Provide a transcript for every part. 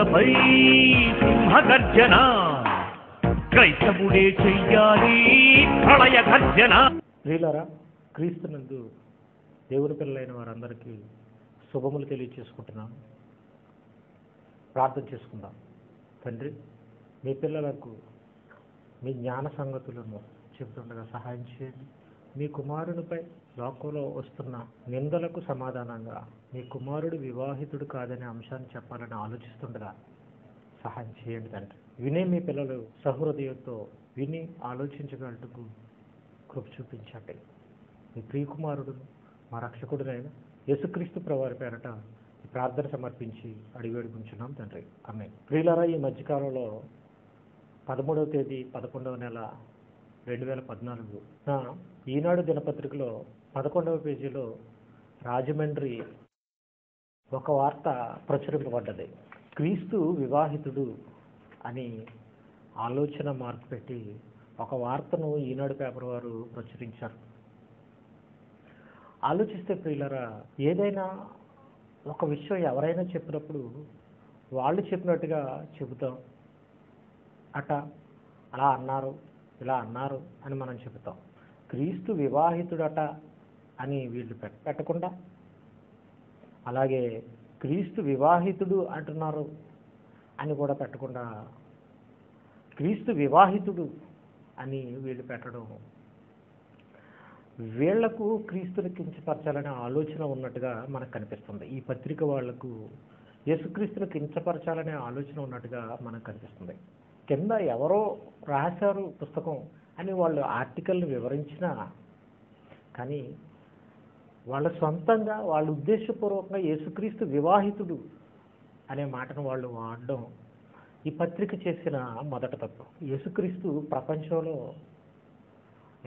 సింహములపై సింహగర్జన, క్రైస్తవుడే చెయ్యాలి ప్రళయ గర్జన. ప్రియులారా, క్రీస్తునందు దేవుని పిల్లలైన వారందరికీ శుభములు తెలియచేసుకుంటున్నాం. ప్రార్థన చేసుకుందాం. తండ్రి, మీ పిల్లలకు మీ జ్ఞాన సంగతులను చెబుతుండగా సహాయం చేయండి. మీ కుమారునిపై లోకంలో వస్తున్న నిందలకు సమాధానంగా మీ కుమారుడు వివాహితుడు కాదనే అంశాన్ని చెప్పాలని ఆలోచిస్తుండగా సహాయం చేయండి తండ్రి. వినే మీ పిల్లలు సహృదయంతో విని ఆలోచించగలటకు కృప చూపించండి. మీ ప్రియకుమారుడును మా రక్షకుడునైన యేసుక్రీస్తు ప్రభువారి పేరట ఈ ప్రార్థన సమర్పించి అడిగి వేడుకుంటున్నాం తండ్రి. ఆమేన్. ప్రియులారా, ఈ మధ్యకాలంలో 13వ తేదీ 11వ నెల 2014 ఈనాడు దినపత్రికలో 11వ పేజీలో రాజమండ్రి ఒక వార్త ప్రచురింపబడ్డది. క్రీస్తు వివాహితుడు అని ఆలోచన మార్పు పెట్టి ఒక వార్తను ఈనాడు పేపర్ వారు ప్రచురించారు. ఆలోచిస్తే ప్రియులారా, ఏదైనా ఒక విషయం ఎవరైనా చెప్పినప్పుడు వాళ్ళు చెప్పినట్టుగా చెబుతాం. అలా అన్నారు, ఇలా అన్నారు అని మనం చెబుతాం. క్రీస్తు వివాహితుడట అని వీళ్ళు పెట్టకుండా, అలాగే క్రీస్తు వివాహితుడు అంటున్నారు అని కూడా పెట్టకుండా, క్రీస్తు వివాహితుడు అని వీళ్ళు పెట్టడం, వీళ్లకు క్రీస్తుని కించపరచాలనే ఆలోచన ఉన్నట్టుగా మనకు కనిపిస్తుంది. ఈ పత్రిక వాళ్లకు యేసుక్రీస్తుని కించపరచాలనే ఆలోచన ఉన్నట్టుగా మనకు కనిపిస్తుంది. కింద ఎవరో రాశారు పుస్తకం అని వాళ్ళు ఆర్టికల్ని వివరించినా కానీ వాళ్ళ సొంతంగా వాళ్ళ ఉద్దేశపూర్వకంగా యేసుక్రీస్తు వివాహితుడు అనే మాటను వాళ్ళు వాడడం ఈ పత్రిక చేసిన మొదట తప్పు. యేసుక్రీస్తు ప్రపంచంలో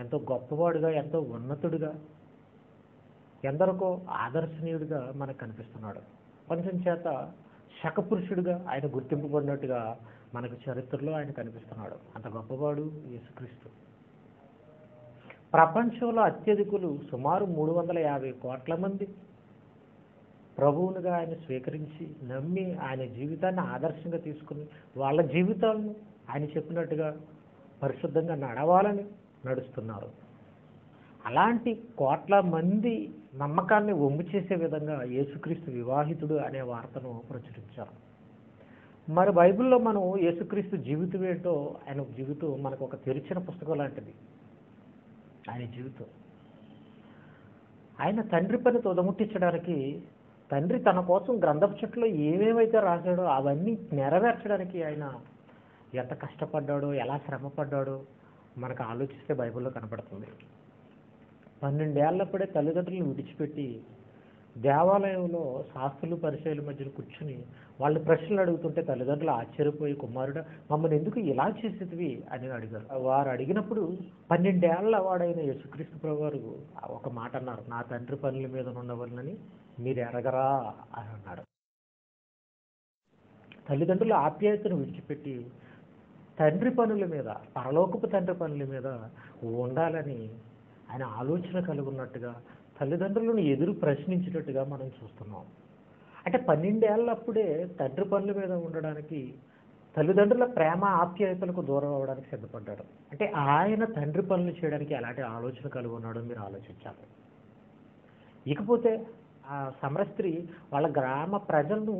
ఎంతో గొప్పవాడుగా, ఎంతో ఉన్నతుడుగా, ఎందరికో ఆదర్శనీయుడిగా మనకు కనిపిస్తున్నాడు. ప్రపంచం చేత శకపురుషుడిగా ఆయన గుర్తింపబడినట్టుగా మనకు చరిత్రలో ఆయన కనిపిస్తున్నాడు. అంత గొప్పవాడు యేసుక్రీస్తు. ప్రపంచంలో అత్యధికులు సుమారు 350 కోట్ల మంది ప్రభువునిగా ఆయన స్వీకరించి నమ్మి ఆయన జీవితాన్ని ఆదర్శంగా తీసుకుని వాళ్ళ జీవితాలను ఆయన చెప్పినట్టుగా పరిశుద్ధంగా నడవాలని నడుస్తున్నారు. అలాంటి కోట్ల మంది నమ్మకాన్ని వమ్ము చేసే విధంగా యేసుక్రీస్తు వివాహితుడు అనే వార్తను ప్రచురించారు. మరి బైబిల్లో మనం యేసుక్రీస్తు జీవితం ఏంటో, ఆయన జీవితం మనకు ఒక తెరిచిన పుస్తకం లాంటిది. ఆయన జీవితం, ఆయన తండ్రి పని తుదముట్టించడానికి, తండ్రి తన కోసం గ్రంథపు చెట్టులో ఏమేమైతే రాశాడో అవన్నీ నెరవేర్చడానికి ఆయన ఎంత కష్టపడ్డాడో, ఎలా శ్రమపడ్డాడో మనకు ఆలోచిస్తే బైబిల్లో కనపడుతుంది. 12 ఏళ్లప్పుడే తల్లిదండ్రులను విడిచిపెట్టి దేవాలయంలో శాస్త్రులు పరిచయాల మధ్యన కూర్చుని వాళ్ళు ప్రశ్నలు అడుగుతుంటే తల్లిదండ్రులు ఆశ్చర్యపోయి, కుమారుడు మమ్మల్ని ఎందుకు ఇలా చేసేదివి అని అడిగారు. వారు అడిగినప్పుడు 12 ఏళ్ల వాడైన యేసుక్రీస్తు ప్రభువారు ఒక మాట అన్నారు, నా తండ్రి పనుల మీద ఉన్నవాళ్ళని మీరు ఎరగరా అని అన్నాడు. తల్లిదండ్రుల ఆప్యాయతను విడిచిపెట్టి తండ్రి పనుల మీద, పరలోకపు తండ్రి పనుల మీద ఉండాలని ఆయన ఆలోచన కలిగి ఉన్నట్టుగా, తల్లిదండ్రులను ఎదురు ప్రశ్నించినట్టుగా మనం చూస్తున్నాం. అంటే 12 ఏళ్ళప్పుడే తండ్రి పనుల మీద ఉండడానికి, తల్లిదండ్రుల ప్రేమ ఆప్యాయతలకు దూరం అవ్వడానికి సిద్ధపడ్డాడు. అంటే ఆయన తండ్రి పనులు చేయడానికి ఎలాంటి ఆలోచన కలిగి ఉన్నాడో మీరు ఆలోచించాలి. ఇకపోతే ఆ సమరస్త్రీ వాళ్ళ గ్రామ ప్రజలను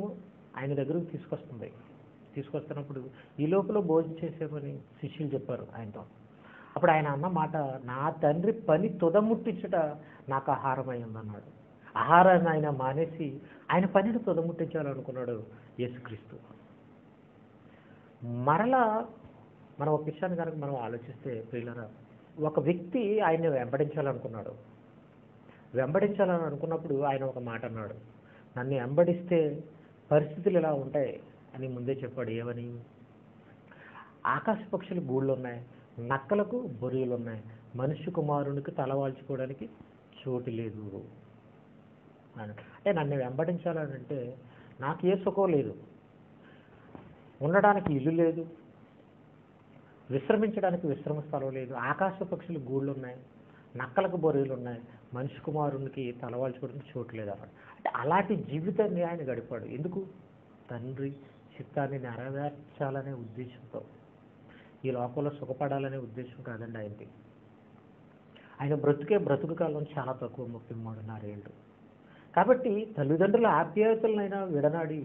ఆయన దగ్గరకు తీసుకొస్తున్నప్పుడు ఈ లోపల భోజనం చేసేమని శిష్యులు చెప్పారు ఆయనతో. అప్పుడు ఆయన అన్న మాట, నా తండ్రి పని తుదముట్టించుట నాకు ఆహారమై ఉందన్నాడు. ఆహారాన్ని ఆయన మానేసి ఆయన పనిని తుదముట్టించాలనుకున్నాడు యేసుక్రీస్తు. మరలా మన ఒక విషయాన్ని కనుక మనం ఆలోచిస్తే ప్రియులారా, ఒక వ్యక్తి ఆయన్ని వెంబడించాలని అనుకున్నప్పుడు ఆయన ఒక మాట అన్నాడు, నన్ను వెంబడిస్తే పరిస్థితులు ఇలా ఉంటాయి అని ముందే చెప్పాడు. ఏమని? ఆకాశ పక్షులు గూళ్ళు ఉన్నాయి, నక్కలకు బొరియలు ఉన్నాయి, మనుష్య కుమారునికి తలవాల్చుకోవడానికి చోటు లేదు అని. అంటే నన్ను వెంబడించాలనంటే నాకు ఏ సుఖం లేదు, ఉండడానికి ఇల్లు లేదు, విశ్రమించడానికి విశ్రమ స్థలం లేదు, ఆకాశ పక్షులు గూళ్ళు ఉన్నాయి, నక్కలకు బొరియలు ఉన్నాయి, మనిషి కుమారునికి తలవాల్చుకోవడానికి చోటు లేదు అన్నాడు. అంటే అలాంటి జీవితాన్ని ఆయన గడిపాడు. ఎందుకు? తండ్రి చిత్తాన్ని నెరవేర్చాలనే ఉద్దేశంతో, ఈ లోకంలో సుఖపడాలనే ఉద్దేశం కాదండి ఆయనది. ఆయన బ్రతుకు కాలం చాలా తక్కువ, 33.5 ఏళ్ళు. కాబట్టి తల్లిదండ్రుల ఆప్యాయతలనైనా విడనాడి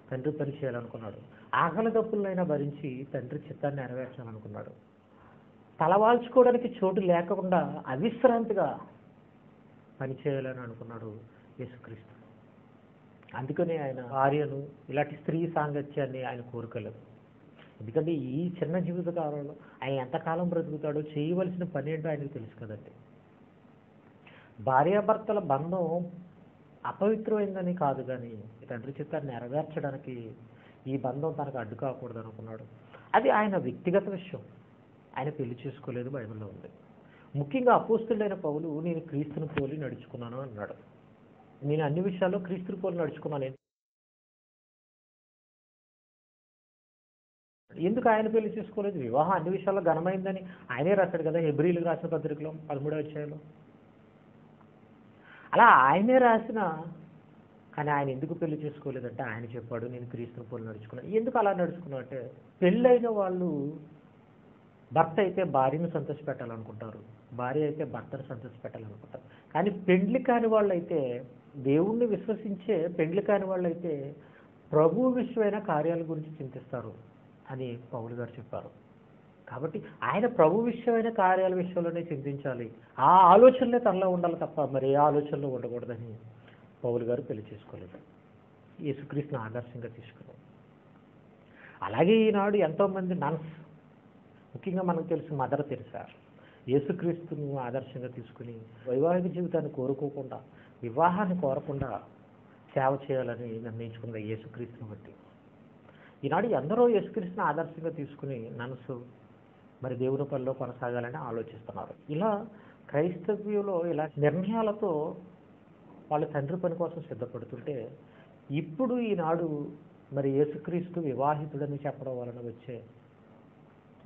తండ్రి పని చేయాలనుకున్నాడు. ఆకలి దప్పులనైనా భరించి తండ్రి చిత్తాన్ని నెరవేర్చాలనుకున్నాడు. తలవాల్చుకోవడానికి చోటు లేకుండా అవిశ్రాంతిగా పని చేయాలని అనుకున్నాడు యేసుక్రీస్తు. అందుకనే ఆయన భార్యను, ఇలాంటి స్త్రీ సాంగత్యాన్ని ఆయన కోరుకోలేదు. ఎందుకంటే ఈ చిన్న జీవిత కాలంలో ఆయన ఎంతకాలం బ్రతుకుతాడో, చేయవలసిన పని ఏంటో ఆయనకు తెలుసు కదండి. భార్యాభర్తల బంధం అపవిత్రమైందని కాదు, కానీ తండ్రి చిత్తాన్ని నెరవేర్చడానికి ఈ బంధం తనకు అడ్డు కాకూడదు అనుకున్నాడు. అది ఆయన వ్యక్తిగత విషయం. ఆయన పెళ్లి చేసుకోలేదు, బైబిల్లో ఉంది. ముఖ్యంగా అపోస్తుడైన పౌలు, నేను క్రీస్తుని పోలి నడుచుకున్నాను అన్నాడు. నేను అన్ని విషయాల్లో క్రీస్తుని పోలి నడుచుకున్నాను. ఎందుకు ఆయన పెళ్లి చేసుకోలేదు? వివాహం అన్ని విషయాల్లో ఘనమైందని ఆయనే రాశాడు కదా, హెబ్రీలకు రాసిన పత్రికలో 13వ అధ్యాయంలో. అలా ఆయనే రాసిన, కానీ ఆయన ఎందుకు పెళ్లి చేసుకోలేదంటే ఆయన చెప్పాడు, నేను క్రీస్తుని పోలి నడుచుకున్నాను. ఎందుకు అలా నడుచుకున్నావు అంటే, పెళ్ళైన వాళ్ళు భర్త అయితే భార్యను సంతోషపెట్టాలనుకుంటారు, భార్య అయితే భర్తను సంతోషపెట్టాలనుకుంటారు. కానీ పెండ్లి కాని వాళ్ళు అయితే, దేవుణ్ణి విశ్వసించే పెండ్లి కాని వాళ్ళు అయితే ప్రభు విషయమైన కార్యాల గురించి చింతిస్తారు అని పౌలు గారు చెప్పారు. కాబట్టి ఆయన ప్రభు విషయమైన కార్యాల విషయంలోనే చింతించాలి, ఆ ఆలోచనలే తనలో ఉండాలి తప్ప మరి ఏ ఆలోచనలో ఉండకూడదని పౌలు గారు పెళ్లి చేసుకోలేదు. యేసుక్రీస్తుని ఆదర్శంగా తీసుకున్నాం. అలాగే ఈనాడు ఎంతోమంది నన్స్, ముఖ్యంగా మనకు తెలుసు మదర్ తెరెసా, యేసుక్రీస్తును ఆదర్శంగా తీసుకుని వైవాహిక జీవితాన్ని కోరుకోకుండా, వివాహాన్ని కోరకుండా సేవ చేయాలని నిర్ణయించుకుంది యేసుక్రీస్తుని బట్టి. ఈనాడు ఎందరో యేసుక్రీస్తుని ఆదర్శంగా తీసుకుని నన్సు మరి దేవుని పనిలో కొనసాగాలని ఆలోచిస్తున్నారు. ఇలా క్రైస్తవ్యంలో ఇలా నిర్ణయాలతో వాళ్ళు తండ్రి పని కోసం సిద్ధపడుతుంటే, ఇప్పుడు ఈనాడు మరి యేసుక్రీస్తు వివాహితుడని చెప్పడం వలన వచ్చే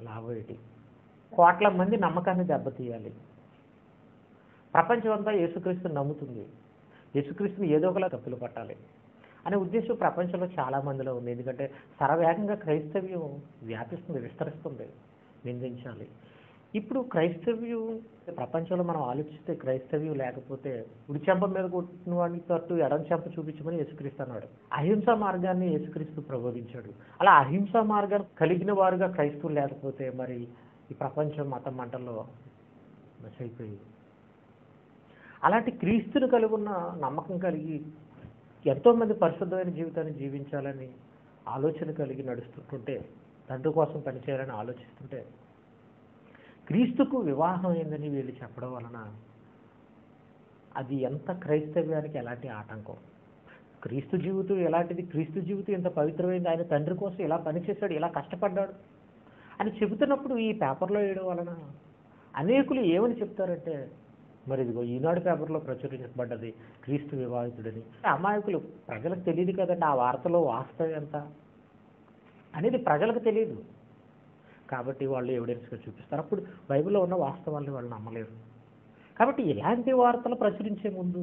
లాభం ఏంటి? కోట్ల మంది నమ్మకాన్ని దెబ్బతీయాలి. ప్రపంచం అంతా యేసుక్రీస్తుని నమ్ముతుంది, యేసుక్రీస్తుని ఏదో ఒకలా తప్పులు పట్టాలి అనే ఉద్దేశం ప్రపంచంలో చాలా మందిలో ఉంది. ఎందుకంటే శరవేగంగా క్రైస్తవ్యం వ్యాపిస్తుంది, విస్తరిస్తుంది, నిందించాలి. ఇప్పుడు క్రైస్తవ్యం ప్రపంచంలో మనం ఆలోచిస్తే, క్రైస్తవ్యం లేకపోతే కుడి చెంప మీద కొట్టిన వాడిని తట్టు ఎడం చెంప చూపించమని యేసుక్రీస్తు అన్నాడు. అహింసా మార్గాన్ని యేసుక్రీస్తు ప్రబోధించాడు. అలా అహింసా మార్గాన్ని కలిగిన వారుగా క్రైస్తవులు లేకపోతే మరి ఈ ప్రపంచం మతం మంటల్లో అయిపోయింది. అలాంటి క్రీస్తుని కలిగి ఉన్న నమ్మకం కలిగి ఎంతోమంది పరిశుద్ధమైన జీవితాన్ని జీవించాలని ఆలోచన కలిగి నడుస్తుంటుంటే, తండ్రి కోసం పనిచేయాలని ఆలోచిస్తుంటే, క్రీస్తుకు వివాహం అయిందని వీళ్ళు చెప్పడం వలన అది ఎంత క్రైస్తవ్యానికి ఎలాంటి ఆటంకం. క్రీస్తు జీవితం ఎలాంటిది, క్రీస్తు జీవితం ఎంత పవిత్రమైంది, ఆయన తండ్రి కోసం ఇలా పనిచేశాడు, ఇలా కష్టపడ్డాడు అని చెబుతున్నప్పుడు ఈ పేపర్లో వేయడం వలన అనేకులు ఏమని చెప్తారంటే, మరి ఇదిగో ఈనాడు పేపర్లో ప్రచురించబడ్డది క్రీస్తు వివాహితుడని. అమాయకులు, ప్రజలకు తెలియదు కదండి ఆ వార్తలో వాస్తవం ఎంత అనేది ప్రజలకు తెలియదు. కాబట్టి వాళ్ళు ఎవిడెన్స్గా చూపిస్తారు. అప్పుడు బైబిల్లో ఉన్న వాస్తవాన్ని వాళ్ళు నమ్మలేరు. కాబట్టి ఇలాంటి వార్తలు ప్రచురించే ముందు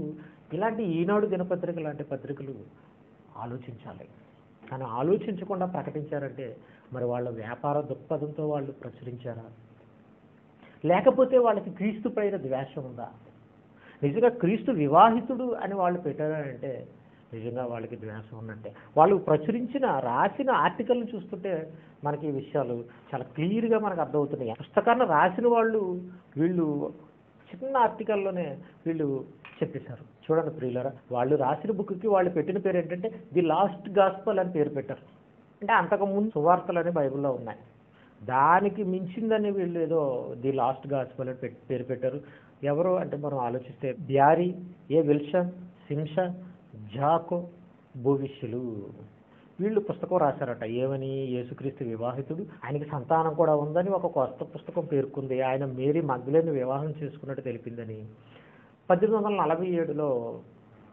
ఇలాంటి ఈనాడు దినపత్రిక లాంటి పత్రికలు ఆలోచించాలి. కానీ ఆలోచించకుండా ప్రకటించారంటే మరి వాళ్ళ వ్యాపార దృక్పథంతో వాళ్ళు ప్రచురించారా, లేకపోతే వాళ్ళకి క్రీస్తు పైన ద్వేషం ఉందా? నిజంగా క్రీస్తు వివాహితుడు అని వాళ్ళు పెట్టారంటే నిజంగా వాళ్ళకి ద్వేషం ఉన్నట్టే. వాళ్ళు ప్రచురించిన రాసిన ఆర్టికల్ని చూస్తుంటే మనకి ఈ విషయాలు చాలా క్లియర్గా మనకు అర్థమవుతున్నాయి. పుస్తకాన్ని రాసిన వాళ్ళు వీళ్ళు చిన్న ఆర్టికల్లోనే వీళ్ళు చెప్పేశారు. చూడండి ప్రియులారా, వాళ్ళు రాసిన బుక్కి వాళ్ళు పెట్టిన పేరు ఏంటంటే ది లాస్ట్ గాస్పల్ అని పేరు పెట్టారు. అంటే అంతకుముందు సువార్తలు అని బైబిల్లో ఉన్నాయి, దానికి మించిందని వీళ్ళు ఏదో ది లాస్ట్ గాస్పల్ అని పేరు పెట్టారు. ఎవరు అంటే మనం ఆలోచిస్తే బ్యారీ, ఏ విల్సన్, సింసన్, జాకో బోవిష్యులు వీళ్ళు పుస్తకం రాశారట. ఏమని? యేసుక్రీస్తు వివాహితుడు, ఆయనకి సంతానం కూడా ఉందని ఒక కొత్త పుస్తకం పేర్కొంది. ఆయన మేరీ మగ్దలేని వివాహం చేసుకున్నట్టు తెలిపిందని 1847లో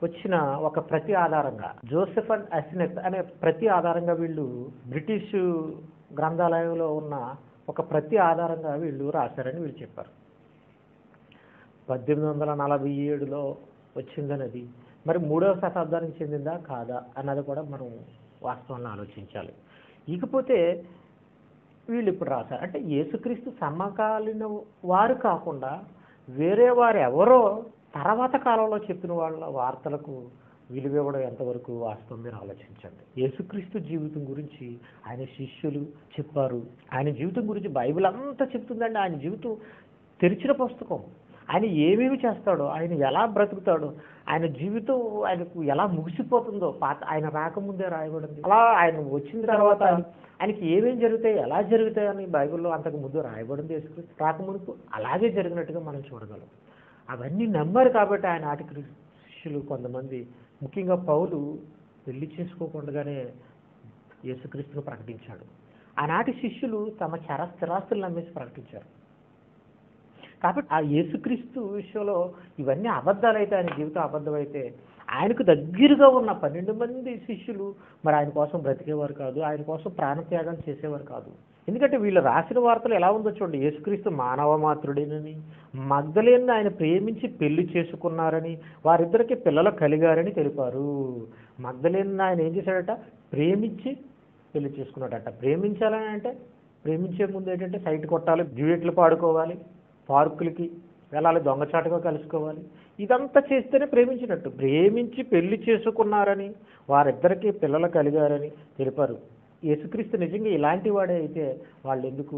వచ్చిన ఒక ప్రతి ఆధారంగా, జోసెఫ్ అండ్ అసినెత్ అనే ప్రతి ఆధారంగా వీళ్ళు బ్రిటిష్ గ్రంథాలయంలో ఉన్న ఒక ప్రతి ఆధారంగా వీళ్ళు రాశారని వీళ్ళు చెప్పారు. 1847లో వచ్చిందనేది మరి 3వ శతాబ్దానికి చెందిందా కాదా అన్నది కూడా మనం వాస్తవంలో ఆలోచించాలి. ఇకపోతే వీళ్ళు ఇప్పుడు రాశారు అంటే యేసుక్రీస్తు సమకాలీన వారు కాకుండా వేరే వారు ఎవరో తర్వాత కాలంలో చెప్పిన వాళ్ళ వార్తలకు విలువ ఇవ్వడం ఎంతవరకు వాస్తవం మీరు ఆలోచించండి. యేసుక్రీస్తు జీవితం గురించి ఆయన శిష్యులు చెప్పారు. ఆయన జీవితం గురించి బైబిల్ అంతా చెప్తుందండి. ఆయన జీవితం తెరిచిన పుస్తకం. ఆయన ఏమేమి చేస్తాడో, ఆయన ఎలా బ్రతుకుతాడో, ఆయన జీవితం ఆయనకు ఎలా ముగిసిపోతుందో ఆయన రాకముందే రాయబడింది. అలా ఆయన వచ్చిన తర్వాత ఆయనకి ఏమేమి జరుగుతాయి, ఎలా జరుగుతాయని బైబిల్లో అంతకు ముందు రాయబడింది. యేసుక్రీస్తు రాకముందుకు అలాగే జరిగినట్టుగా మనం చూడగలం. అవన్నీ నమ్మారు కాబట్టి ఆయన ఆటికి శిష్యులు కొంతమంది, ముఖ్యంగా పౌలు పెళ్లి చేసుకోకుండానే యేసుక్రీస్తును ప్రకటించాడు. ఆనాటి శిష్యులు తమ స్థిరాస్తులు నమ్మేసి ప్రకటించారు. కాబట్టి ఆ యేసుక్రీస్తు విషయంలో ఇవన్నీ అబద్ధాలైతే, ఆయన జీవితం అబద్ధమైతే, ఆయనకు దగ్గరగా ఉన్న 12 మంది శిష్యులు మరి ఆయన కోసం బ్రతికేవారు కాదు, ఆయన కోసం ప్రాణత్యాగం చేసేవారు కాదు. ఎందుకంటే వీళ్ళు రాసిన వార్తలు ఎలా ఉందో చూడండి. యేసుక్రీస్తు మానవ మాతృడేనని, మగ్దలేను ఆయన ప్రేమించి పెళ్లి చేసుకున్నారని, వారిద్దరికి పిల్లలు కలిగారని తెలిపారు. మగ్దలేను ఆయన ఏం చేశాడట? ప్రేమించి పెళ్లి చేసుకున్నాడట. ప్రేమించాలని అంటే ప్రేమించే ముందు ఏంటంటే సైట్ కొట్టాలి, డ్యూయెట్లు పాడుకోవాలి, పార్కులకి వెళ్ళాలి, దొంగచాటుగా కలుసుకోవాలి. ఇదంతా చేస్తేనే ప్రేమించినట్టు. ప్రేమించి పెళ్లి చేసుకున్నారని, వారిద్దరికీ పిల్లలు కలిగారని తెలిపారు. యేసుక్రీస్తు నిజంగా ఇలాంటి వాడే అయితే వాళ్ళు ఎందుకు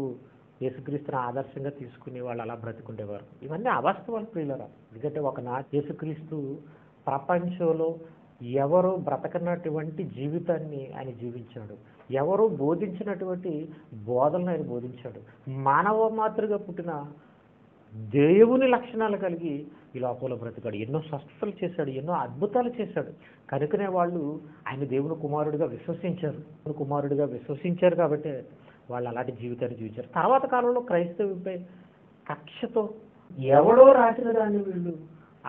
యేసుక్రీస్తుని ఆదర్శంగా తీసుకుని వాళ్ళు అలా బ్రతుకుండేవారు? ఇవన్నీ అవాస్తవాలు ప్రియులరా. ఎందుకంటే ఒకనాటి యేసుక్రీస్తు ప్రపంచంలో ఎవరు బ్రతకనటువంటి జీవితాన్ని ఆయన జీవించాడు. ఎవరు బోధించినటువంటి బోధనలు ఆయన బోధించాడు. మానవ మాతృగా పుట్టిన దేవుని లక్షణాలు కలిగి ఈ లోకంలో బ్రతికాడు. ఎన్నో స్వస్థతలు చేశాడు, ఎన్నో అద్భుతాలు చేశాడు. కనుకనే వాళ్ళు ఆయన దేవుని కుమారుడిగా విశ్వసించారు కాబట్టి వాళ్ళు అలాంటి జీవితాన్ని జీవించారు. తర్వాత కాలంలో క్రైస్తవుపై కక్షతో ఎవడో రాసిన దాన్ని వీళ్ళు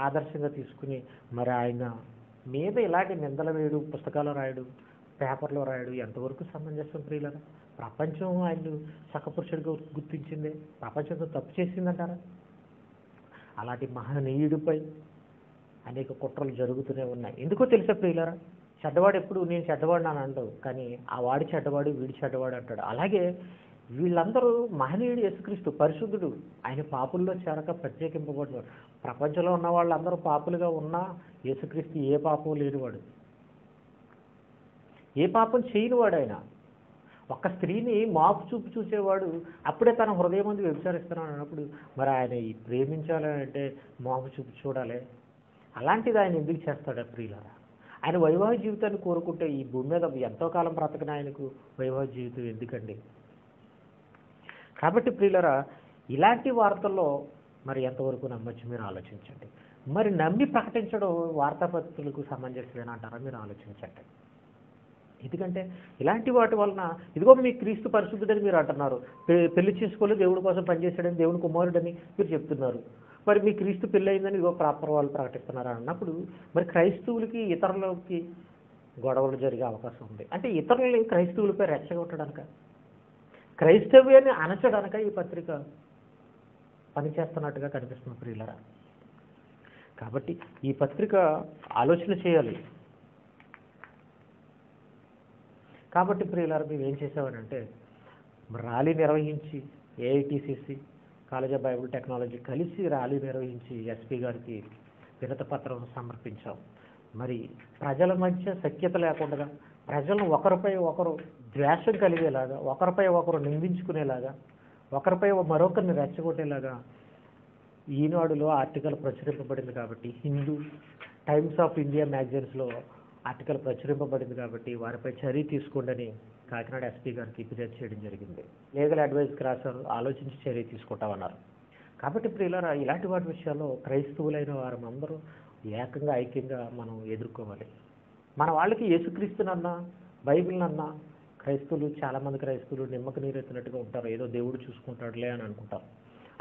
ఆదర్శంగా తీసుకుని మరి ఆయన మీద ఇలాంటి నిందలు వేయడు, పుస్తకాలు రాయడు, పేపర్లో రాయడు ఎంతవరకు సమంజసం ప్రియులరా? ప్రపంచం ఆయన సకపురుషుడిగా గుర్తించిందే, ప్రపంచంతో తప్పు చేసిందంటారా? అలాంటి మహనీయుడిపై అనేక కుట్రలు జరుగుతూనే ఉన్నాయి. ఎందుకో తెలుసా ప్రియులరా? చెడ్డవాడు ఎప్పుడు నేను చెడ్డవాడు అని అంటావు, కానీ ఆ వాడి చెడ్డవాడు వీడి చెడ్డవాడు అంటాడు. అలాగే వీళ్ళందరూ మహనీయుడు యేసుక్రీస్తు పరిశుద్ధుడు, ఆయన పాపుల్లో చేరక ప్రత్యేకింపబడినాడు. ప్రపంచంలో ఉన్న వాళ్ళందరూ పాపులుగా ఉన్నా యేసుక్రీస్తు ఏ పాపం లేనివాడు, ఏ పాపం చేయనివాడు. ఆయన ఒక్క స్త్రీని మాపు చూపు చూసేవాడు, అప్పుడే తన హృదయం మంది వ్యభిచారిస్తున్నాడు అన్నప్పుడు మరి ఆయన ఈ ప్రేమించాలని అంటే మాపు చూపు చూడాలి. అలాంటిది ఆయన ఎందుకు చేస్తాడు ప్రియులారా? ఆయన వైవాహిక జీవితాన్ని కోరుకుంటే ఈ భూమి మీద ఎంతో కాలం బ్రతకని ఆయనకు వైవాహిక జీవితం ఎందుకండి? కాబట్టి ప్రియులారా, ఇలాంటి వార్తల్లో మరి ఎంతవరకు నమ్మచ్చు మీరు ఆలోచించండి. మరి నమ్మి ప్రకటించడం వార్తాపత్రికలకు సమంజసమేనా అంటారా? మీరు ఆలోచించండి. ఎందుకంటే ఇలాంటి వాటి వలన ఇదిగో మీ క్రీస్తు పరిశుద్ధుడని మీరు అంటున్నారు, పెళ్లి చేసుకోలేదు దేవుడి కోసం పనిచేశాడని, దేవుని కుమారుడని మీరు చెప్తున్నారు. మరి మీ క్రీస్తు పెళ్ళి అయిందని ఇదిగో ప్రాపర్ వాళ్ళు ప్రకటిస్తున్నారు అన్నప్పుడు మరి క్రైస్తవులకి ఇతరులకి గొడవలు జరిగే అవకాశం ఉంది. అంటే ఇతరులని క్రైస్తవులపై రెచ్చగొట్టడానిక, క్రైస్తవ్యాన్ని అణచడానిక ఈ పత్రిక పనిచేస్తున్నట్టుగా కనిపిస్తుంది ప్రియులరా. కాబట్టి ఈ పత్రిక ఆలోచన చేయాలి. కాబట్టి ప్రియులారా, మేము ఏం చేసామనంటే ర్యాలీ నిర్వహించి AITCC college of bible technology కలిసి ర్యాలీ నిర్వహించి ఎస్పీ గారికి వినతి పత్రం సమర్పించాం. మరి ప్రజల మధ్య సఖ్యత లేకుండా ప్రజలను ఒకరిపై ఒకరు ద్వేషం కలిగేలాగా, ఒకరిపై ఒకరు నిందించుకునేలాగా, ఒకరిపై మరొకరిని రెచ్చగొట్టేలాగా ఈనాడులో ఆర్టికల్ ప్రచురింపబడింది. కాబట్టి హిందూ, టైమ్స్ ఆఫ్ ఇండియా మ్యాగజైన్స్లో ఆర్టికల్ ప్రచురింపబడింది. కాబట్టి వారిపై చర్య తీసుకోండి కాకినాడ ఎస్పీ గారికి ఫిర్యాదు చేయడం జరిగింది. లీగల్ అడ్వైస్కి రాశారు, ఆలోచించి చర్య తీసుకుంటామన్నారు. కాబట్టి ప్రియులారా, ఇలాంటి వాటి విషయాల్లో క్రైస్తవులైన వారు అందరూ ఏకంగా ఐక్యంగా మనం ఎదుర్కోవాలి. మన వాళ్ళకి యేసుక్రీస్తునన్నా బైబిల్నన్నా క్రైస్తవులు, చాలామంది క్రైస్తవులు నిమ్మకు నీరెత్తినట్టుగా ఉంటారు. ఏదో దేవుడు చూసుకుంటాడులే అని అనుకుంటారు.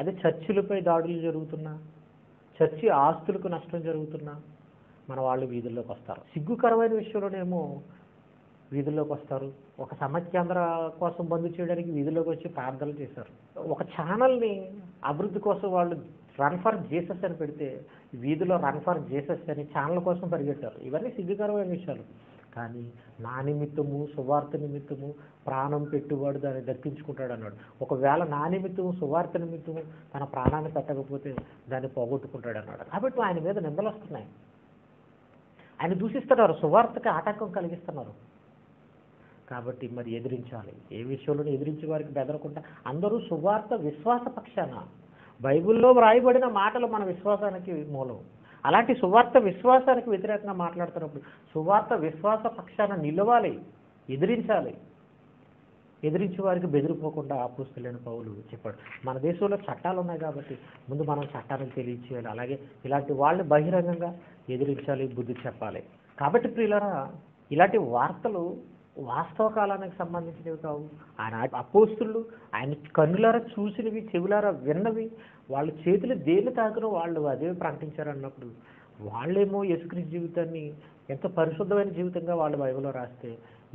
అదే చర్చిలపై దాడులు జరుగుతున్నా, చర్చి ఆస్తులకు నష్టం జరుగుతున్నా మన వాళ్ళు వీధుల్లోకి వస్తారు. సిగ్గుకరమైన విషయంలోనేమో వీధుల్లోకి వస్తారు. ఒక సమాఖ్యాంధ్ర కోసం బంద్ చేయడానికి వీధుల్లోకి వచ్చి ప్రార్థనలు చేశారు. ఒక ఛానల్ని అభివృద్ధి కోసం వాళ్ళు రన్ ఫర్ జీసస్ అని పెడితే వీధిలో రన్ ఫర్ జీసస్ అని ఛానల్ కోసం పరిగెట్టారు. ఇవన్నీ సిగ్గుకరమైన విషయాలు. కానీ నా నిమిత్తము సువార్త నిమిత్తము ప్రాణం పెట్టువాడు దాన్ని దక్కించుకుంటాడు అన్నాడు. ఒకవేళ నా నిమిత్తము సువార్త నిమిత్తము తన ప్రాణాన్ని పెట్టకపోతే దాన్ని పోగొట్టుకుంటాడు అన్నాడు. కాబట్టి ఆయన మీద నిందలు వస్తున్నాయి. ఆయన దూషిస్తున్నారు, సువార్తకి ఆటంకం కలిగిస్తున్నారు. కాబట్టి మరి ఎదిరించాలి. ఏ విషయంలోనూ ఎదిరించే వారికి బెదరకుండా అందరూ సువార్త విశ్వాస పక్షాన, బైబిల్లో వ్రాయబడిన మాటలు మన విశ్వాసానికి మూలం. అలాంటి సువార్త విశ్వాసానికి వ్యతిరేకంగా మాట్లాడుతున్నప్పుడు సువార్త విశ్వాస పక్షాన నిలవాలి, ఎదిరించాలి. ఎదిరించే వారికి బెదిరిపోకుండా అపోస్తలుడైన పౌలు చెప్పాడు. మన దేశంలో చట్టాలు ఉన్నాయి కాబట్టి ముందు మనం చట్టాలను తెలియచేయాలి. అలాగే ఇలాంటి వాళ్ళని బహిరంగంగా ఎదిరించాలి, బుద్ధి చెప్పాలి. కాబట్టి ప్రియులారా, ఇలాంటి వార్తలు వాస్తవ కాలానికి సంబంధించినవి కావు. ఆయన అపోస్తలులు ఆయన కన్నులారా చూసినవి, చెవులారా విన్నవి, వాళ్ళ చేతులు దేన్ని తాకినో వాళ్ళు అదే ప్రకటించారు అన్నప్పుడు వాళ్ళేమో యేసుక్రీస్తు జీవితాన్ని ఎంత పరిశుద్ధమైన జీవితంగా వాళ్ళు బైబిల్లో రాస్తే,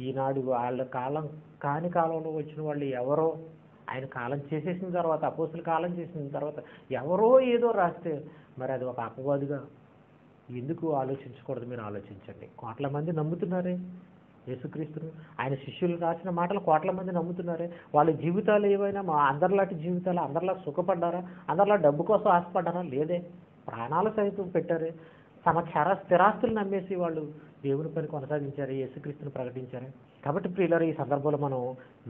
ఈనాడు వాళ్ళ కాలం కాని కాలంలో వచ్చిన వాళ్ళు ఎవరో ఆయన కాలం చేసేసిన తర్వాత, అపోస్తలుల కాలం చేసిన తర్వాత ఎవరో ఏదో రాస్తే మరి అది ఒక అపవాదుగా ఎందుకు ఆలోచించకూడదు? మీరు ఆలోచించండి. కోట్ల మంది నమ్ముతున్నారే యేసుక్రీస్తును, ఆయన శిష్యులు రాసిన మాటలు కోట్ల మంది నమ్ముతున్నారే. వాళ్ళ జీవితాలు ఏమైనా మా అందరిలాంటి జీవితాలు, అందరిలా సుఖపడ్డారా? అందరిలా డబ్బు కోసం ఆశపడ్డారా? లేదే. ప్రాణాలు సైతం పెట్టారే. తమ స్థిరాస్తులు నమ్మేసి వాళ్ళు దేవుని పని కొనసాగించారు, యేసుక్రీస్తుని ప్రకటించారు. కాబట్టి ప్రియులారా, ఈ సందర్భంలో మనం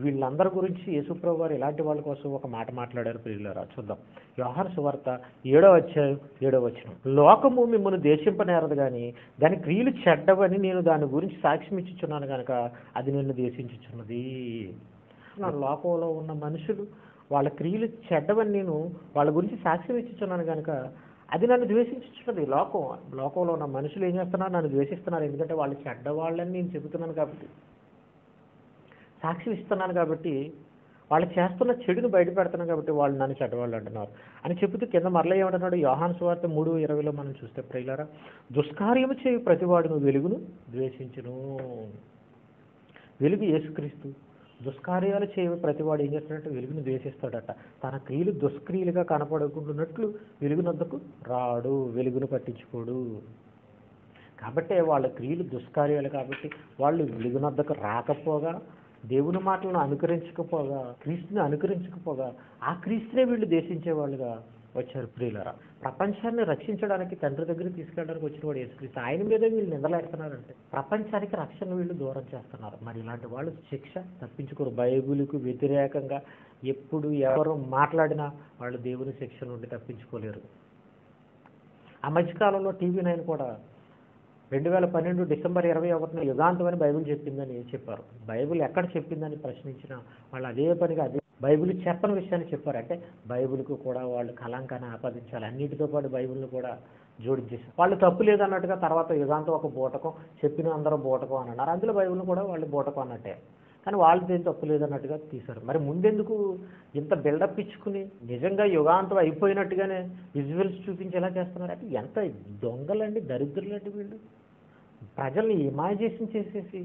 వీళ్ళందరి గురించి యేసుప్రభువు వారు ఇలాంటి వాళ్ళ కోసం ఒక మాట మాట్లాడారు. ప్రియులారా, చూద్దాం. యోహాను సువార్త 7వ అధ్యాయం 7వ వచనం. లోకము మిమ్మల్ని దేశింపనేరదు కానీ దాని క్రియలు చెడ్డవని నేను దాని గురించి సాక్ష్యం ఇచ్చుచున్నాను కనుక అది నిన్ను దేశించుచున్నది. నా లోకంలో ఉన్న మనుషులు వాళ్ళ క్రియలు చెడ్డవని నేను వాళ్ళ గురించి సాక్ష్యం ఇచ్చుచున్నాను కనుక అది నన్ను ద్వేషించున్నది. లోకంలో ఉన్న మనుషులు ఏం చేస్తున్నారు? నన్ను ద్వేషిస్తున్నారు. ఎందుకంటే వాళ్ళు చెడ్డవాళ్ళని నేను చెబుతున్నాను కాబట్టి, సాక్షి ఇస్తున్నాను కాబట్టి, వాళ్ళు చేస్తున్న చెడును బయట పెడుతున్నాను కాబట్టి వాళ్ళు నన్ను చెడ్డవాళ్ళు అంటున్నారు అని చెబుతూ కింద మరలా ఏమంటున్నాడు? యోహాను సువార్త 3:20లో మనం చూస్తే, ప్రియులారా, దుష్కార్యము చేయు ప్రతివాడును వెలుగును ద్వేషించును. వెలుగు యేసుక్రీస్తు. దుష్కార్యాలు చేయు ప్రతివాడు ఏం చేస్తాడంటే వెలుగును ద్వేషిస్తాడట. తన క్రియలు దుష్క్రియలుగా కనపడుకుంటున్నట్లు వెలుగునొద్దకు రాడు, వెలుగును పట్టించుకోడు. కాబట్టి వాళ్ళ క్రియలు దుష్కార్యాలు కాబట్టి వాళ్ళు వెలుగునొద్దకు రాకపోగా, దేవుని మాటలను అనుకరించకపోగా, క్రీస్తుని అనుకరించకపోగా ఆ క్రీస్తునే వీళ్ళు దేశించేవాళ్ళుగా వచ్చారు. ప్రియులారా, ప్రపంచాన్ని రక్షించడానికి తండ్రి దగ్గరికి తీసుకెళ్ళడానికి వచ్చిన వాడు యేసుక్రీస్తు. ఆయన మీద వీళ్ళు నిందలేస్తున్నారంటే ప్రపంచానికి రక్షణ వీళ్ళు దూరం చేస్తున్నారు. మరి ఇలాంటి వాళ్ళు శిక్ష తప్పించుకోరు. బైబిల్కు వ్యతిరేకంగా ఎప్పుడు ఎవరు మాట్లాడినా వాళ్ళు దేవుని శిక్ష నుండి తప్పించుకోలేరు. ఆ మధ్యకాలంలో TV9 కూడా 2012 డిసెంబర్ 21న యుగాంతం అని బైబిల్ చెప్పిందని చెప్పారు. బైబిల్ ఎక్కడ చెప్పిందని ప్రశ్నించిన వాళ్ళు అదే పనిగా అదే బైబిల్ చెప్పని విషయాన్ని చెప్పారు. అంటే బైబిల్కు కూడా వాళ్ళు కళంకాన్ని ఆపాదించాలి. అన్నిటితో పాటు బైబిల్ని కూడా జోడించేసారు. వాళ్ళు తప్పు లేదన్నట్టుగా తర్వాత యుగాంతం ఒక బూటకం, చెప్పిన అందరూ బూటకం అని అన్నారు. అందులో బైబిల్ని కూడా వాళ్ళు బూటకం అన్నట్టే. కానీ వాళ్ళది ఏం తప్పు లేదన్నట్టుగా తీశారు. మరి ముందెందుకు ఇంత బిల్డప్ ఇచ్చుకుని నిజంగా యుగాంతం అయిపోయినట్టుగానే విజువల్స్ చూపించేలా చేస్తున్నారు? అంటే ఎంత దొంగలండి, దరిద్రులండి వీళ్ళు. ప్రజల్ని ఇమాజినేషన్ చేసేసి,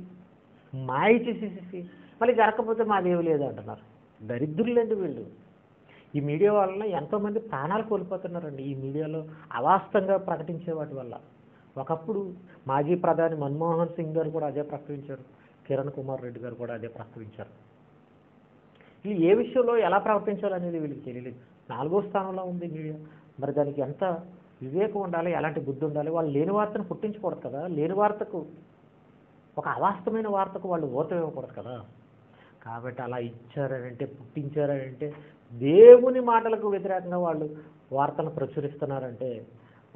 మాయ చేసేసి మళ్ళీ జరగకపోతే మాదేవి లేదు అంటున్నారు. దరిద్రులండి వీళ్ళు. ఈ మీడియా వలన ఎంతోమంది ప్రాణాలు కోల్పోతున్నారండి. ఈ మీడియాలో అవాస్తవంగా ప్రకటించే వాటి వల్ల. ఒకప్పుడు మాజీ ప్రధాని మన్మోహన్ సింగ్ గారు కూడా అదే ప్రకటించారు. కిరణ్ కుమార్ రెడ్డి గారు కూడా అదే ప్రకటించారు. వీళ్ళు ఏ విషయంలో ఎలా ప్రవర్తించాలనేది వీళ్ళకి తెలియలేదు. 4వ స్థానంలో ఉంది మీడియా. మరి దానికి ఎంత వివేకం ఉండాలి, ఎలాంటి బుద్ధి ఉండాలి? వాళ్ళు లేని వార్తను పుట్టించకూడదు కదా. లేని వార్తకు, ఒక అవాస్తవమైన వార్తకు వాళ్ళు ఓతం ఇవ్వకూడదు కదా. కాబట్టి అలా ఇచ్చారంటే, పుట్టించారంటే, దేవుని మాటలకు వ్యతిరేకంగా వాళ్ళు వార్తలను ప్రచురిస్తున్నారంటే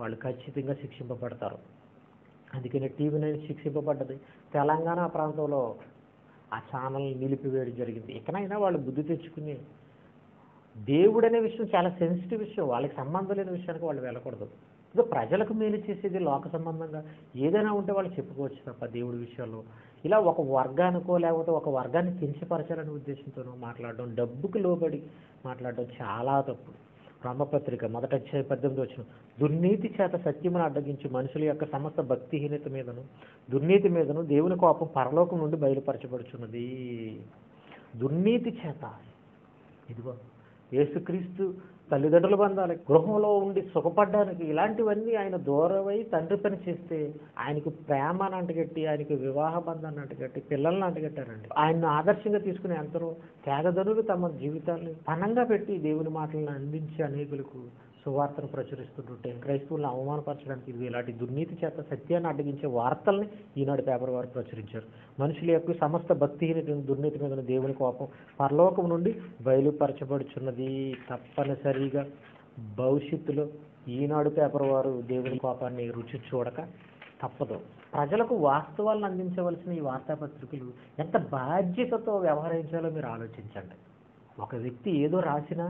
వాళ్ళు ఖచ్చితంగా శిక్షింపబడతారు. అందుకని TV9 శిక్షింపబడ్డది. తెలంగాణ ప్రాంతంలో ఆ ఛానల్ని నిలిపివేయడం జరిగింది. ఎక్కడైనా వాళ్ళు బుద్ధి తెచ్చుకుని, దేవుడు అనే విషయం చాలా సెన్సిటివ్ విషయం, వాళ్ళకి సంబంధం లేని విషయానికి వాళ్ళు వెళ్ళకూడదు. ఇదో ప్రజలకు మేలు చేసేది లోక సంబంధంగా ఏదైనా ఉంటే వాళ్ళు చెప్పుకోవచ్చు తప్ప దేవుడి విషయాల్లో ఇలా ఒక వర్గానికో లేకపోతే ఒక వర్గాన్ని కించపరచాలనే ఉద్దేశంతోనో మాట్లాడడం, డబ్బుకు లోబడి మాట్లాడడం చాలా తప్పు. రామపత్రిక 1వ అధ్యాయం 18వ వచనం. దుర్నీతి చేత సత్యమును అడ్డగించి మనుషుల యొక్క సమస్త భక్తిహీనత మీదను దుర్నీతి మీదను దేవుని కోపం పరలోకం నుండి బయలుపరచబడుచున్నది. దుర్నీతి చేత, ఇదిగో యేసుక్రీస్తు తల్లిదండ్రుల బంధాలకి, గృహంలో ఉండి సుఖపడ్డానికి, ఇలాంటివన్నీ ఆయన దూరమై తండ్రి పని చేస్తే ఆయనకు ప్రేమను అంటగట్టి, ఆయనకు వివాహ బంధాన్ని అంటగట్టి, పిల్లల్ని అంటగట్టారండి. ఆయన్ని ఆదర్శంగా తీసుకుని ఎందరో త్యాగధనులు తమ జీవితాన్ని పణంగా పెట్టి దేవుని మాటలను అందించి అనేకులకు సువార్తను ప్రచురిస్తుంటుంటే క్రైస్తవులను అవమానపరచడానికి ఇది ఇలాంటి దుర్నీతి చేత సత్యాన్ని అడ్డగించే వార్తల్ని ఈనాడు పేపర్ వారు ప్రచురించారు. మనుషుల యొక్క సమస్త భక్తిహీనతను, దుర్నీతి మీద దేవుని కోపం పరలోకం నుండి బయలుపరచబడుచున్నది. తప్పనిసరిగా భవిష్యత్తులో ఈనాడు పేపర్ వారు దేవుని కోపాన్ని రుచి చూడక తప్పదు. ప్రజలకు వాస్తవాలను అందించవలసిన ఈ వార్తాపత్రికలు ఎంత బాధ్యతతో వ్యవహరించాలో మీరు ఆలోచించండి. ఒక వ్యక్తి ఏదో రాసినా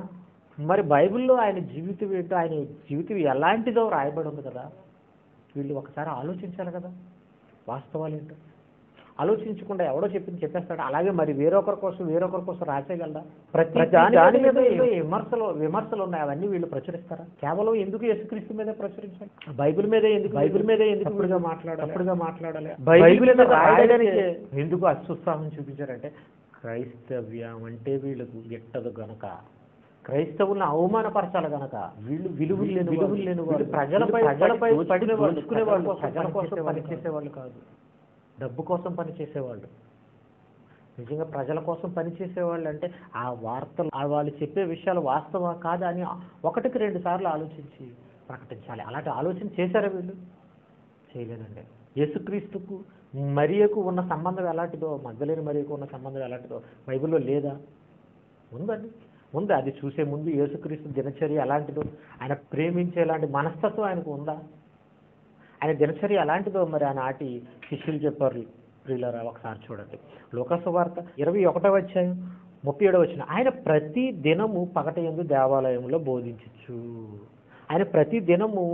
మరి బైబిల్లో ఆయన జీవితం ఏంటో, ఆయన జీవితం ఎలాంటిదో రాయబడి ఉంది కదా, వీళ్ళు ఒకసారి ఆలోచించాలి కదా వాస్తవాలు ఏంటో. ఆలోచించకుండా ఎవడో చెప్పింది చెప్పేస్తాడు. అలాగే మరి వేరొకరి కోసం రాసేయగలరా? ప్రతి దాని మీద విమర్శలు ఉన్నాయి, అవన్నీ వీళ్ళు ప్రచురిస్తారా? కేవలం ఎందుకు యేసుక్రీస్తు మీద ప్రచురించాలి? బైబిల్ మీద ఎందుకు అప్పుడుగా మాట్లాడాలి? బైబిల్ మీద రాయడానికి ఎందుకు అత్యుత్సాహం చూపించారంటే క్రైస్తవ్యం అంటే వీళ్ళకు గిట్టదు గనక, క్రైస్తవులను అవమానపరచాలి గనక, వీళ్ళు విలువలు లేని వాళ్ళు, ప్రజలపై దోచుకునేవాళ్ళు, ప్రజల కోసం పనిచేసేవాళ్ళు కాదు, డబ్బు కోసం పనిచేసేవాళ్ళు. నిజంగా ప్రజల కోసం పనిచేసేవాళ్ళు అంటే ఆ వార్తలు, వాళ్ళు చెప్పే విషయాలు వాస్తవా కాదా అని ఒకటికి 2 సార్లు ఆలోచించి ప్రకటించాలి. అలాంటి ఆలోచన చేశారా వీళ్ళు? చేయలేదండి. యేసుక్రీస్తుకు మరియకు ఉన్న సంబంధం ఎలాంటిదో, మగ్దలేని మరియకు ఉన్న సంబంధం ఎలాంటిదో బైబిల్లో లేదా? ఉంది. అది చూసే ముందు యేసుక్రీస్తు దినచర్య ఎలాంటిదో, ఆయన ప్రేమించేలాంటి మనస్తత్వం ఆయనకు ఉందా? ఆయన దినచర్య ఎలాంటిదో మరి ఆనాటి శిష్యులు చెప్పారు. ప్రియులారా ఒకసారి చూడండి, లూకాసు వార్త 21వ అధ్యాయం 37వ వచనం. ఆయన ప్రతి దినము పగటయందు దేవాలయంలో బోధించచ్చు. ఆయన ప్రతి దినము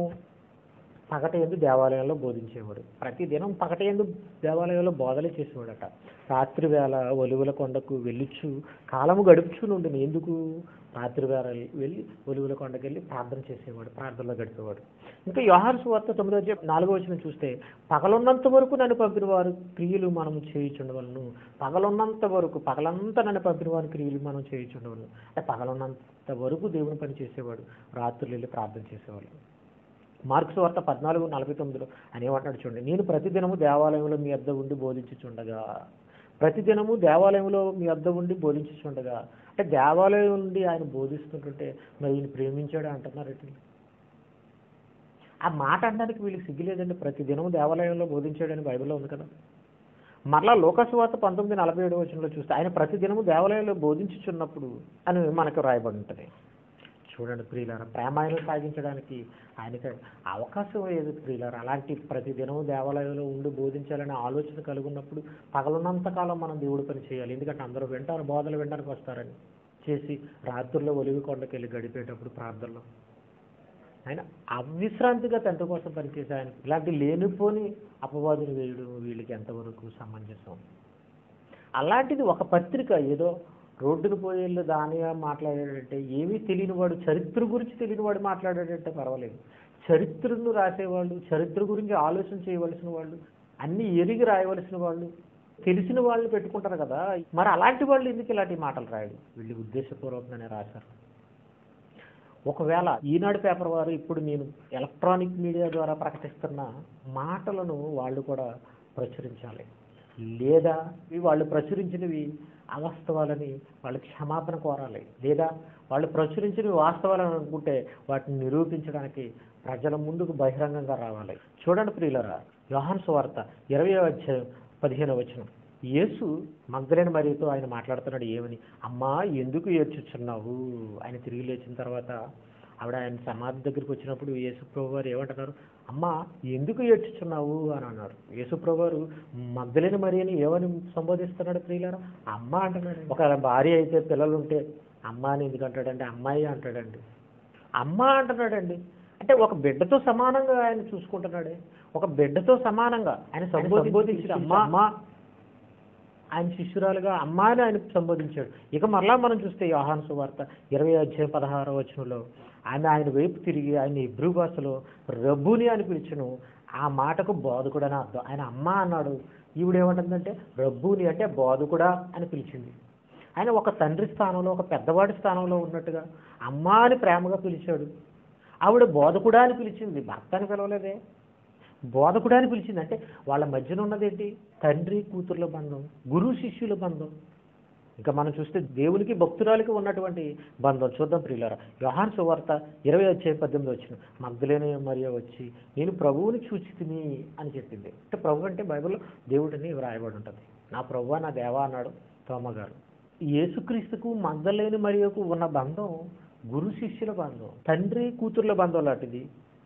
పగటయందు దేవాలయంలో బోధించేవాడు. ప్రతిదినం పగటయందు దేవాలయంలో బోధలు చేసేవాడట. రాత్రి వేళ ఒలివల కొండకు వెళ్ళిచ్చు కాలము గడుపుచు నుండి ఎందుకు రాత్రి వేళ వెళ్ళి ఒలివల కొండకు వెళ్ళి ప్రార్థన చేసేవాడు, ప్రార్థనలో గడిపేవాడు. ఇంకా యోహాను సువార్త 9వ అధ్యాయం 4వ వచనం చూస్తే పగలున్నంత వరకు నన్ను పంపిన వారు క్రియలు మనము చేయుచుండవలను. పగలున్నంత వరకు, పగలంతా నన్ను పంపిన వారి క్రియలు మనం చేయుచుండవలను అంటే పగలున్నంత వరకు దేవుని పని చేసేవాడు, రాత్రులు వెళ్ళి ప్రార్థన చేసేవాళ్ళు. మార్క్స్ వార్త 14:49 అని ఏమంటాడు చూడండి, నేను ప్రతిదినము దేవాలయంలో మీ వద్ద ఉండి బోధించుచుండగా. ప్రతిదినము దేవాలయంలో మీ వద్ద ఉండి బోధించుచుండగా అంటే దేవాలయం నుండి ఆయన బోధిస్తుంటుంటే మరి ఈయన ప్రేమించాడు అంటున్నారు. ఆ మాట అనడానికి వీళ్ళకి సిగ్గులేదండి. ప్రతిదినము దేవాలయంలో బోధించాడని బైబిల్లో ఉంది కదా. మరలా లూకాసు వార్త 19:47 వచనంలో చూస్తే ఆయన ప్రతిదినము దేవాలయంలో బోధించుచున్నప్పుడు అని మనకు రాయబడి ఉంటుంది. చూడండి ప్రియులారా, ప్రేమాయణం సాగించడానికి ఆయనకి అవకాశం లేదు ప్రియులారా. అలాంటి ప్రతిదినము దేవాలయంలో ఉండి బోధించాలనే ఆలోచన కలుగున్నప్పుడు పగలున్నంతకాలం మనం దేవుడి పని చేయాలి. ఎందుకంటే అందరూ వింటారు, బోధలు వినడానికి వస్తారని చేసి రాత్రుల్లో ఒలివి కొండకి వెళ్ళి గడిపేటప్పుడు ప్రార్థనలో ఆయన అవిశ్రాంతిగా తండ్రి కోసం పనిచేసే ఆయన ఇలాంటి లేనిపోని అపవాదులు వేయడం వీళ్ళకి ఎంతవరకు సమంజసం? అలాంటిది ఒక పత్రిక ఏదో రోడ్డును పోయేళ్ళు దానిగా మాట్లాడాడంటే, ఏమీ తెలియని వాడు, చరిత్ర గురించి తెలియని వాడు మాట్లాడాడంటే పర్వాలేదు. చరిత్రను రాసేవాళ్ళు, చరిత్ర గురించి ఆలోచన చేయవలసిన వాళ్ళు, అన్నీ ఎరిగి రాయవలసిన వాళ్ళు, తెలిసిన వాళ్ళు పెట్టుకుంటారు కదా. మరి అలాంటి వాళ్ళు ఎందుకు ఇలాంటి మాటలు రాయడు? వీళ్ళు ఉద్దేశపూర్వకంగానే రాశారు. ఒకవేళ ఈనాడు పేపర్ వారు ఇప్పుడు నేను ఎలక్ట్రానిక్ మీడియా ద్వారా ప్రకటిస్తున్న మాటలను వాళ్ళు కూడా ప్రచురించాలి. లేదా వాళ్ళు ప్రచురించినవి అవాస్తవాలని వాళ్ళు క్షమాపణ కోరాలి. లేదా వాళ్ళు ప్రచురించినవి వాస్తవాలని అనుకుంటే వాటిని నిరూపించడానికి ప్రజల ముందుకు బహిరంగంగా రావాలి. చూడండి ప్రియులారా, యోహాను సువార్త 20వ అధ్యాయం 15వ వచనం. యేసు మగ్దలేని మరియతో ఆయన మాట్లాడుతున్నాడు. ఏమని? అమ్మా ఎందుకు ఏడ్చుచున్నావు? ఆయన తిరిగి లేచిన తర్వాత ఆవిడ ఆయన సమాధి దగ్గరికి వచ్చినప్పుడు యేసుప్రభు వారు ఏమంటున్నారు? అమ్మా ఎందుకు ఏడ్చుచున్నావు అని అన్నారు. యేసుప్రభు వారు మగ్దలేని మరియని ఏమని సంబోధిస్తున్నాడు ప్రియులారా? అమ్మ అంటున్నాడు. ఒక భార్య అయితే పిల్లలు ఉంటే అమ్మ అని ఎందుకు అంటాడండి? అమ్మాయి అంటాడండి. అమ్మ అంటున్నాడండి. అంటే ఒక బిడ్డతో సమానంగా ఆయన చూసుకుంటున్నాడే. ఒక బిడ్డతో సమానంగా ఆయన సంబోధించి అమ్మ, ఆయన శిష్యురాలుగా అమ్మా అని ఆయన సంబోధించాడు. ఇక మరలా మనం చూస్తే యోహాను సువార్త 20వ అధ్యాయం 16వ వచనంలో ఆయన వైపు తిరిగి ఆయన హెబ్రీ భాషలో రబ్బూని అని పిలిచను. ఆ మాటకు బోధకుడు అని అర్థం. ఆయన అమ్మ అన్నాడు, ఈవిడేమంటుందంటే రబ్బూని అంటే బోధకుడా అని పిలిచింది. ఆయన ఒక తండ్రి స్థానంలో, ఒక పెద్దవాడి స్థానంలో ఉన్నట్టుగా అమ్మా అని ప్రేమగా పిలిచాడు. ఆవిడ బోధకుడా అని పిలిచింది, భర్త అని పిలవలేదే, బోధకుడా అని పిలిచింది. అంటే వాళ్ళ మధ్యన ఉన్నదేంటి? తండ్రి కూతుర్ల బంధం, గురువు శిష్యుల బంధం. ఇంకా మనం చూస్తే దేవునికి భక్తురాలికి ఉన్నటువంటి బంధం చూద్దాం ప్రియులారా. యోహాను సువార్త 20:18 మగ్దలేనే మరియ వచ్చి నేను ప్రభువుని చూచితిని అని చెప్పింది. అంటే ప్రభు అంటే బైబిల్లో దేవుడిని వ్రాయబడి ఉంటుంది. నా ప్రభువా నా దేవా అన్నాడు తోమ గారు. యేసుక్రీస్తుకు మగ్దలేని మరియకు ఉన్న బంధం గురు శిష్యుల బంధం, తండ్రి కూతుర్ల బంధం లాంటిది,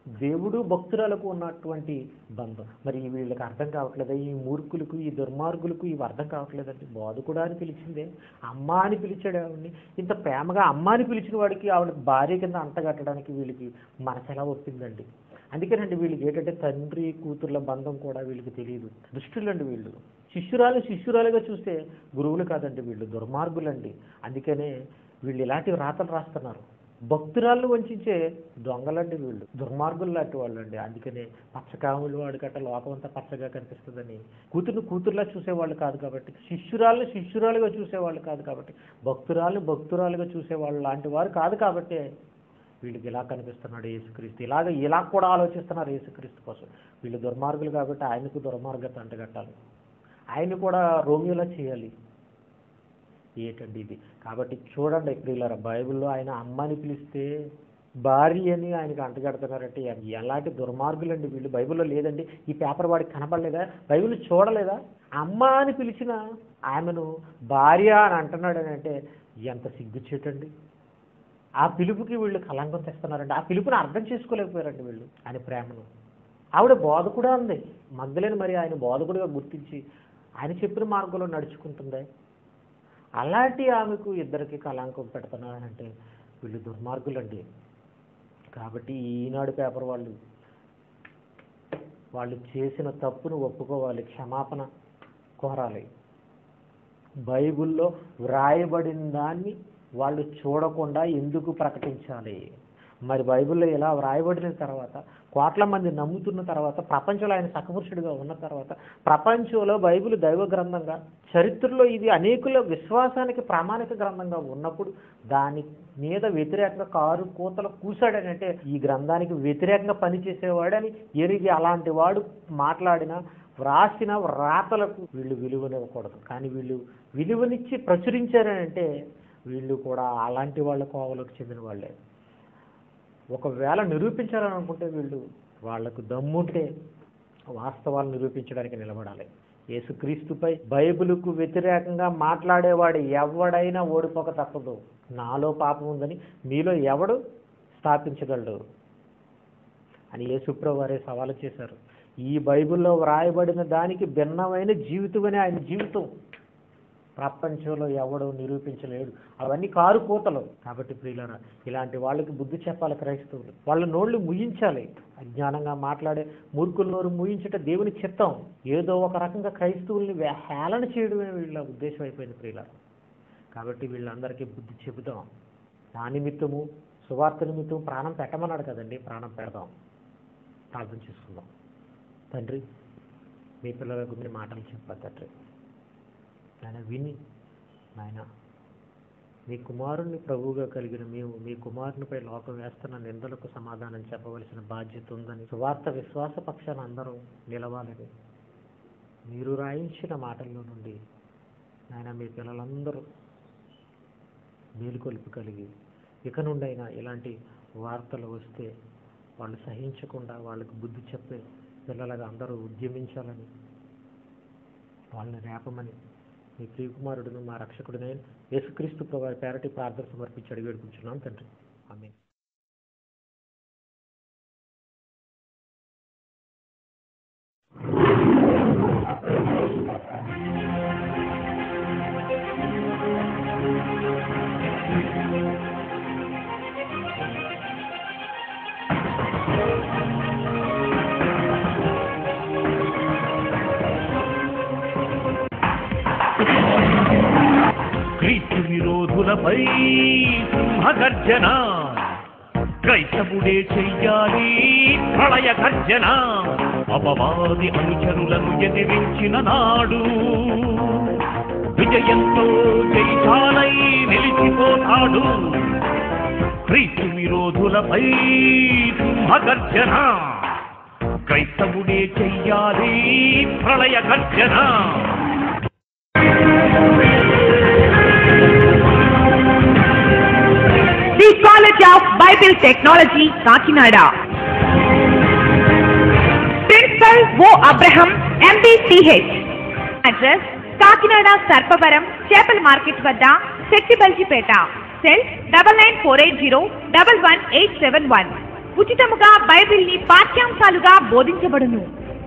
దేవుడు భక్తురాలకు ఉన్నటువంటి బంధం. మరి వీళ్ళకి అర్థం కావట్లేదా? ఈ మూర్ఖులకు, ఈ దుర్మార్గులకు ఇవి అర్థం కావట్లేదండి. బోధకుడా అని పిలిచిందే, అమ్మ అని పిలిచాడు ఆవిడ్ని. ఇంత ప్రేమగా అమ్మ అని పిలిచిన వాడికి ఆవిడకి భార్య కింద అంటగట్టడానికి వీళ్ళకి మనసు ఎలా ఒప్పిందండి? అందుకేనండి వీళ్ళకి ఏంటంటే తండ్రి కూతుర్ల బంధం కూడా వీళ్ళకి తెలియదు. దుష్టులండి వీళ్ళు. శిష్యురాలుగా చూస్తే గురువులు కాదండి వీళ్ళు, దుర్మార్గులండి. అందుకనే వీళ్ళు ఇలాంటి రాతలు రాస్తున్నారు. భక్తురాళ్ళు వంచే దొంగలండి వీళ్ళు, దుర్మార్గులు లాంటి వాళ్ళు అండి. అందుకనే పచ్చకాములు వాడి గట్ట లోకం అంతా పచ్చగా కనిపిస్తుందని కూతుర్లా చూసేవాళ్ళు కాదు కాబట్టి, శిష్యురాలుగా చూసేవాళ్ళు కాదు కాబట్టి, భక్తురాలుగా చూసేవాళ్ళు లాంటి వారు కాదు కాబట్టి వీళ్ళకి ఇలా కనిపిస్తున్నాడు యేసుక్రీస్తు. ఇలా కూడా ఆలోచిస్తున్నారు యేసుక్రీస్తు కోసం. వీళ్ళు దుర్మార్గులు కాబట్టి ఆయనకు దుర్మార్గత అంటగట్టాలి, ఆయన కూడా రోమియోలా చేయాలి. ఏంటండి ఇది? కాబట్టి చూడండి ప్రియులారా, బైబిల్లో ఆయన అమ్మని పిలిస్తే భార్య అని ఆయనకు అంటగడుతున్నారంటే ఎలాంటి దుర్మార్గులండి వీళ్ళు. బైబిల్లో లేదండి, ఈ పేపర్ వాడికి కనపడలేదా? బైబిల్ చూడలేదా? అమ్మ అని పిలిచిన ఆమెను భార్య అని అంటున్నాడు అని అంటే ఎంత సిగ్గుచేటండి. ఆ పిలుపుకి వీళ్ళు కలంకం తెస్తున్నారండి. ఆ పిలుపుని అర్థం చేసుకోలేకపోయారండి వీళ్ళు ఆయన ప్రేమను. ఆవిడ బోధకుడా ఉంది, మగ్దలేని మరి ఆయన బోధకుడిగా గుర్తించి ఆయన చెప్పిన మార్గంలో నడుచుకుంటుందే. అలాంటి ఆమెకు ఇద్దరికి కళంకం పెడుతున్నారంటే వీళ్ళు దుర్మార్గులండి. కాబట్టి ఈనాడు పేపర్ వాళ్ళు చేసిన తప్పును ఒప్పుకోవాలి, క్షమాపణ కోరాలి. బైబిల్లో వ్రాయబడిన దాన్ని వాళ్ళు చూడకుండా ఎందుకు ప్రకటించాలి? మరి బైబిల్లో ఇలా వ్రాయబడిన తర్వాత, కోట్ల మంది నమ్ముతున్న తర్వాత, ప్రపంచంలో ఆయన సకపురుషుడిగా ఉన్న తర్వాత, ప్రపంచంలో బైబిల్ దైవ గ్రంథంగా, చరిత్రలో ఇది అనేకుల విశ్వాసానికి ప్రామాణిక గ్రంథంగా ఉన్నప్పుడు దాని మీద వ్యతిరేకంగా కారు కూతలు కూసాడని అంటే ఈ గ్రంథానికి వ్యతిరేకంగా పనిచేసేవాడని ఎరిగి అలాంటి వాడు మాట్లాడిన వ్రాసిన వ్రాతలకు వీళ్ళు విలువనివ్వకూడదు. కానీ వీళ్ళు విలువనిచ్చి ప్రచురించారని అంటే వీళ్ళు కూడా అలాంటి వాళ్ళ కోవలకు చెందిన వాళ్ళే. ఒకవేళ నిరూపించాలని అనుకుంటే వాళ్లకు దమ్ముంటే వాస్తవాలు నిరూపించడానికి నిలబడాలి. యేసుక్రీస్తుపై బైబిలుకు వ్యతిరేకంగా మాట్లాడేవాడు ఎవడైనా ఓడిపోక తప్పదు. నాలో పాపం ఉందని మీలో ఎవడు స్థాపించగలడు అని యేసుప్రభువు వారే సవాలు చేశారు. ఈ బైబిల్లో వ్రాయబడిన దానికి భిన్నమైన జీవితం అని ఆయన జీవితం ప్రపంచంలో ఎవడో నిరూపించలేడు. అవన్నీ కారు కూతలు. కాబట్టి ప్రియులారా, ఇలాంటి వాళ్ళకి బుద్ధి చెప్పాలి క్రైస్తవులు. వాళ్ళ నోళ్ళు ముయించాలి. అజ్ఞానంగా మాట్లాడే మూర్ఖుల నోరు ముయించట దేవుని చిత్తం. ఏదో ఒక రకంగా క్రైస్తవుల్ని హేళన చేయడమే వీళ్ళ ఉద్దేశం అయిపోయింది ప్రియులారా. కాబట్టి వీళ్ళందరికీ బుద్ధి చెబుదాం. నా నిమిత్తము, సువార్త నిమిత్తం ప్రాణం పెట్టమన్నాడు కదండి, ప్రాణం పెడదాం. ప్రార్థన చేసుకుందాం. తండ్రి, మీ పిల్లలకు మీ మాటలు చెప్పాలి తండ్రి. ఆయన విని నాయన మీ కుమారుణ్ణి ప్రభువుగా కలిగిన మేము మీ కుమారునిపై లోకం వేస్తున్న నిందలకు సమాధానం చెప్పవలసిన బాధ్యత ఉందని, సువార్త విశ్వాస పక్షాన అందరూ నిలవాలని మీరు రాయించిన మాటల్లో నుండి నాయన మీ పిల్లలందరూ మేలుకొలుపు కలిగి ఇక నుండైనా ఇలాంటి వార్తలు వస్తే వాళ్ళు సహించకుండా వాళ్ళకు బుద్ధి చెప్పే పిల్లలుగా అందరూ ఉద్యమించాలని, వాళ్ళని రేపమని మీ ప్రియకుమారుడును మా రక్షకుడినైన యేసుక్రీస్తు ప్రభువు పేరటి ప్రార్థన సమర్పించి అడిగి వేడుకుంటున్నాం తండ్రి. ఆమేన్. క్రీస్తు విరోధులపై సింహగర్జన, క్రైస్తవుడే చెయ్యాలి ప్రళయ గర్జన. అపవాది అనుచరులను ఎదిరించిన నాడు విజయంతో జైశాలై నిలిచిపోతాడు. క్రీస్తు విరోధులపై సింహగర్జన, క్రైస్తవుడే చెయ్యాలి ప్రళయ గర్జన. The college of bible technology Kakinada. Principal O Abraham MBCH. Address Kakinada Sarpavaram చేపల మార్కెట్ వద్ద శెట్టిబల్జిపేట. సెల్ 9948011871. ఉచితముగా బైబిల్ ని పాఠ్యాంశాలుగా బోధించబడును.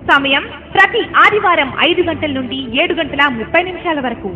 సమయం ప్రతి ఆదివారం 5 గంటల నుండి 7 గంటల 30 నిమిషాల వరకు.